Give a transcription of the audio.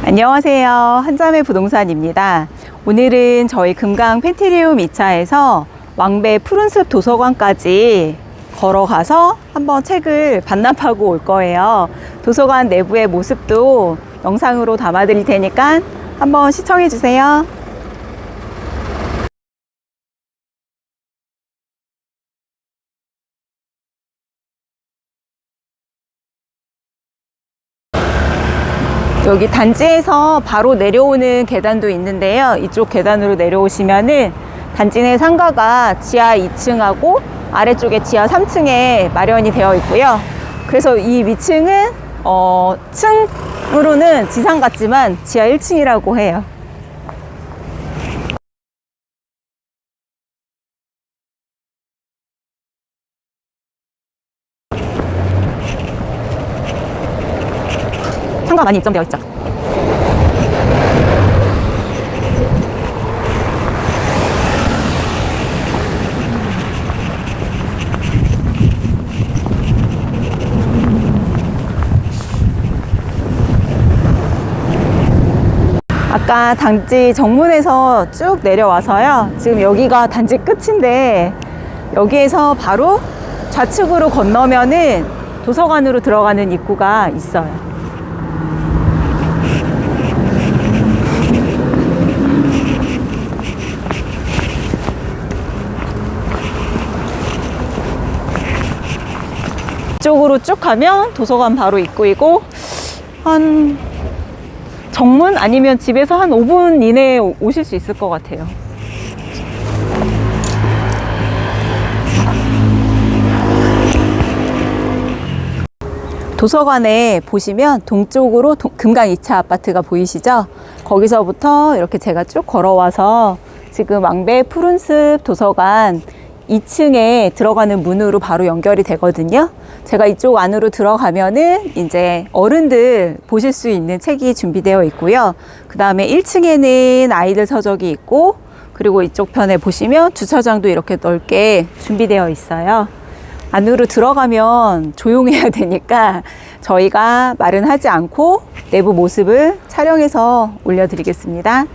안녕하세요. 한자매 부동산입니다. 오늘은 저희 금강 펜티리움 2차에서 왕배 푸른숲 도서관까지 걸어가서 한번 책을 반납하고 올 거예요. 도서관 내부의 모습도 영상으로 담아 드릴 테니까 한번 시청해 주세요. 여기 단지에서 바로 내려오는 계단도 있는데요. 이쪽 계단으로 내려오시면은 단지 내 상가가 지하 2층하고 아래쪽에 지하 3층에 마련이 되어 있고요. 그래서 이 위층은 층으로는 지상 같지만 지하 1층이라고 해요. 상가 많이 입점되어 있죠. 아까 단지 정문에서 쭉 내려와서요. 지금 여기가 단지 끝인데 여기에서 바로 좌측으로 건너면은 도서관으로 들어가는 입구가 있어요. 이쪽으로 쭉 가면 도서관 바로 입구이고, 한 정문 아니면 집에서 한 5분 이내에 오실 수 있을 것 같아요. 도서관에 보시면 동쪽으로 금강 2차 아파트가 보이시죠? 거기서부터 이렇게 제가 쭉 걸어와서 지금 왕배 푸른숲 도서관 2층에 들어가는 문으로 바로 연결이 되거든요. 제가 이쪽 안으로 들어가면은 이제 어른들 보실 수 있는 책이 준비되어 있고요. 그 다음에 1층에는 아이들 서적이 있고, 그리고 이쪽 편에 보시면 주차장도 이렇게 넓게 준비되어 있어요. 안으로 들어가면 조용해야 되니까 저희가 말은 하지 않고 내부 모습을 촬영해서 올려드리겠습니다.